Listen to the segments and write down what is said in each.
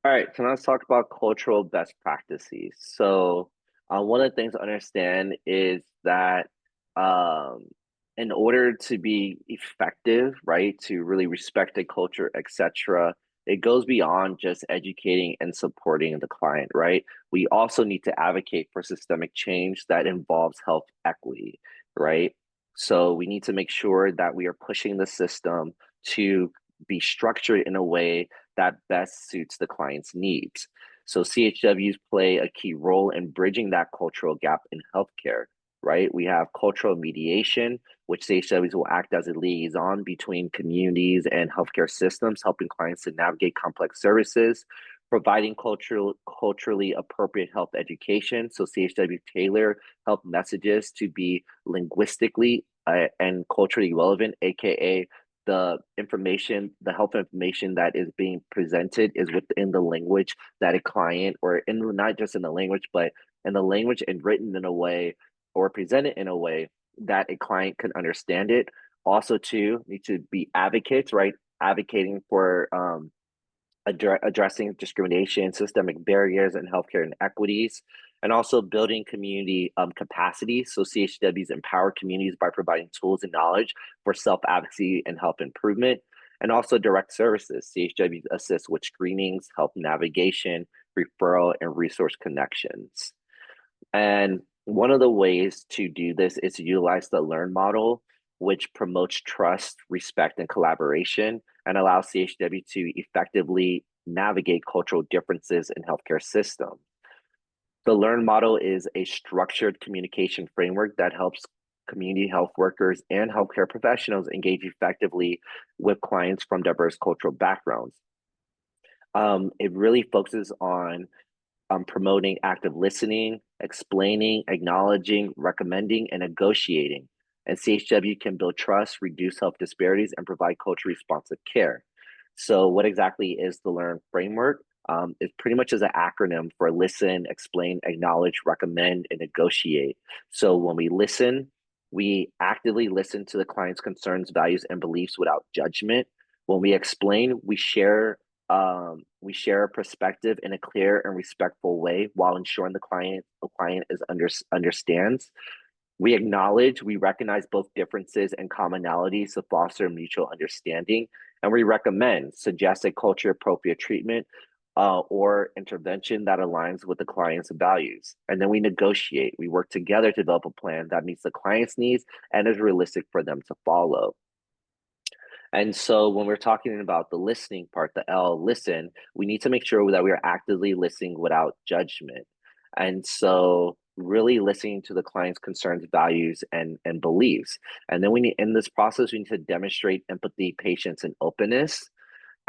All right, so now let's talk about cultural best practices. One of the things to understand is that um, in order to be effective, right, to really respect the culture, etc., it goes beyond just educating and supporting the client, right? We also need to advocate for systemic change that involves health equity, right? So we need to make sure that we are pushing the system to be structured in a way that best suits the client's needs. So CHWs play a key role in bridging that cultural gap in healthcare, right? We have cultural mediation, which CHWs will act as a liaison between communities and healthcare systems, helping clients to navigate complex services, providing culturally appropriate health education. So CHW tailor health messages to be linguistically and culturally relevant, aka the health information that is being presented is within the language that a client, or in not just in the language, but in the language and written in a way or presented in a way that a client can understand it. Also, too, need to be advocates, right? Advocating for addressing discrimination, systemic barriers, and healthcare inequities, and also building community capacity. So CHWs empower communities by providing tools and knowledge for self-advocacy and health improvement, and also direct services. CHWs assist with screenings, health navigation, referral, and resource connections. And one of the ways to do this is to utilize the Learn model, which promotes trust, respect, and collaboration, and allows CHW to effectively navigate cultural differences in healthcare systems. The Learn model is a structured communication framework that helps community health workers and healthcare professionals engage effectively with clients from diverse cultural backgrounds. It really focuses on promoting active listening, explaining, acknowledging, recommending, and negotiating. And CHW can build trust, reduce health disparities, and provide culture responsive care. So, what exactly is the Learn framework? It pretty much is an acronym for listen, explain, acknowledge, recommend, and negotiate. So, when we listen, we actively listen to the client's concerns, values, and beliefs without judgment. When we explain, we share a perspective in a clear and respectful way while ensuring the client understands. We acknowledge, we recognize both differences and commonalities to foster mutual understanding, and we recommend, suggest a culture appropriate treatment or intervention that aligns with the client's values. And then we negotiate. We work together to develop a plan that meets the client's needs and is realistic for them to follow. And so when we're talking about the listening part, the L, listen, we need to make sure that we are actively listening without judgment. And so really listening to the client's concerns, values, and beliefs. And then we need in this process, we need to demonstrate empathy, patience, and openness.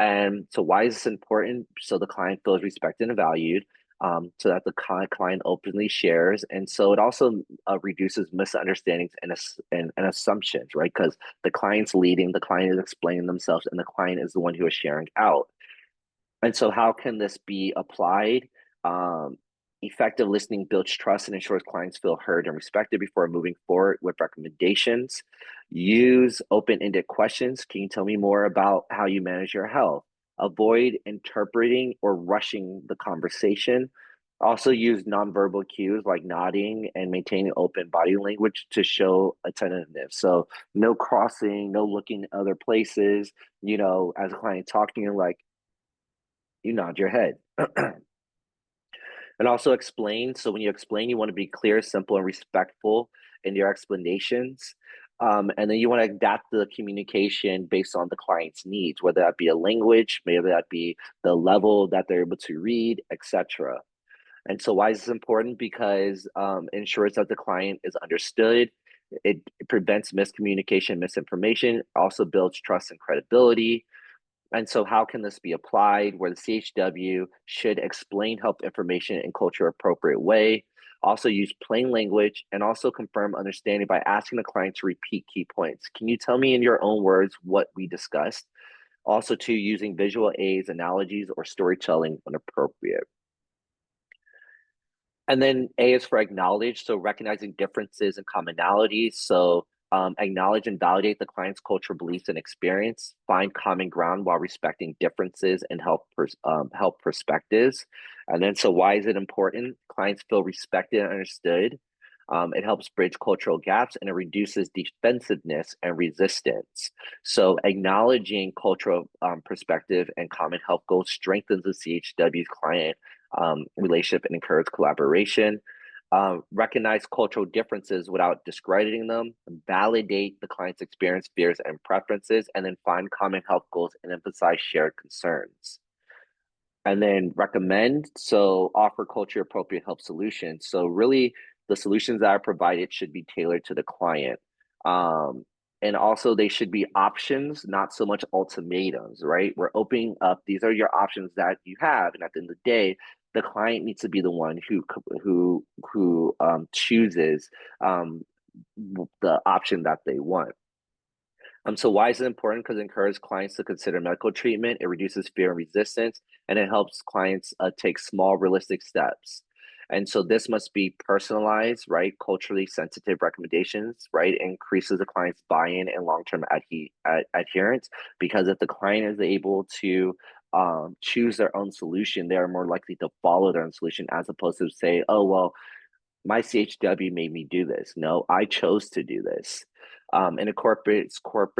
And so why is this important? So the client feels respected and valued, so that the client openly shares. And so it also reduces misunderstandings and assumptions, right? Because the client's leading, the client is explaining themselves, and the client is the one who is sharing out. And so, how can this be applied? Um, Effective listening builds trust and ensures clients feel heard and respected before moving forward with recommendations. Use open ended questions. Can you tell me more about how you manage your health? Avoid interpreting or rushing the conversation. Also, use nonverbal cues like nodding and maintaining open body language to show attentiveness. So, no crossing, no looking other places. As a client talking, you're like, you nod your head. And also explain. So when you explain, you want to be clear, simple, and respectful in your explanations. And then you want to adapt the communication based on the client's needs, whether that be a language, maybe that be the level that they're able to read, etc. And so why is this important? Because it ensures that the client is understood. It prevents miscommunication, misinformation, also builds trust and credibility. And so, how can this be applied? Where the CHW should explain health information in culture appropriate way, also use plain language, and also confirm understanding by asking the client to repeat key points. Can you tell me in your own words what we discussed? Also, to using visual aids, analogies, or storytelling when appropriate. And then A is for acknowledge, so recognizing differences and commonalities. So Acknowledge and validate the client's cultural beliefs and experience, find common ground while respecting differences and help perspectives. And then, so why is it important? Clients feel respected and understood. It helps bridge cultural gaps and it reduces defensiveness and resistance. So, acknowledging cultural perspective and common health goals strengthens the CHW's client relationship and encourage collaboration. Recognize cultural differences without discrediting them, validate the client's experience, fears, and preferences, and then find common health goals and emphasize shared concerns. And then recommend, so offer culture appropriate help solutions. So really the solutions that are provided should be tailored to the client. Um, and also they should be options, not so much ultimatums, right? We're opening up, these are your options that you have. And at the end of the day, the client needs to be the one who chooses um, the option that they want. So why is it important? Because it encourages clients to consider medical treatment, it reduces fear and resistance, and it helps clients take small, realistic steps. And so this must be personalized, right? Culturally sensitive recommendations, right? It increases the client's buy-in and long-term adherence. Because if the client is able to choose their own solution, they are more likely to follow their own solution as opposed to say, oh, well, my CHW made me do this. No, I chose to do this. And incorporates cultural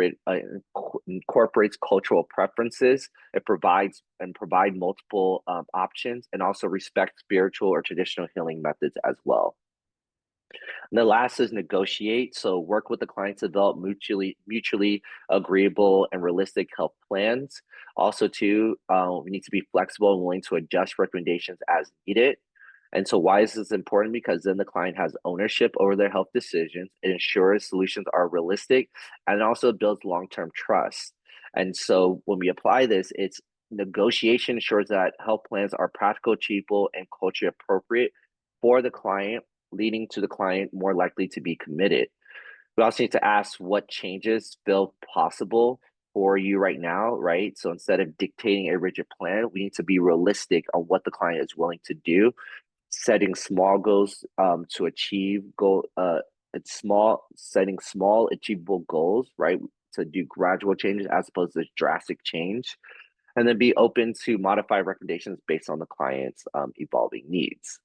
preferences. It provide multiple options and also respect spiritual or traditional healing methods as well. And the last is negotiate. So work with the client to develop mutually agreeable and realistic health plans. Also, too, we need to be flexible and willing to adjust recommendations as needed. And so, why is this important? Because then the client has ownership over their health decisions. It ensures solutions are realistic and it also builds long term trust. And so, when we apply this, it's negotiation ensures that health plans are practical, achievable, and culturally appropriate for the client, leading to the client more likely to be committed. We also need to ask what changes feel possible for you right now, right? So instead of dictating a rigid plan, we need to be realistic on what the client is willing to do, setting small goals to achieve it's small setting small achievable goals, right? To do gradual changes as opposed to drastic change, and then be open to modify recommendations based on the client's evolving needs.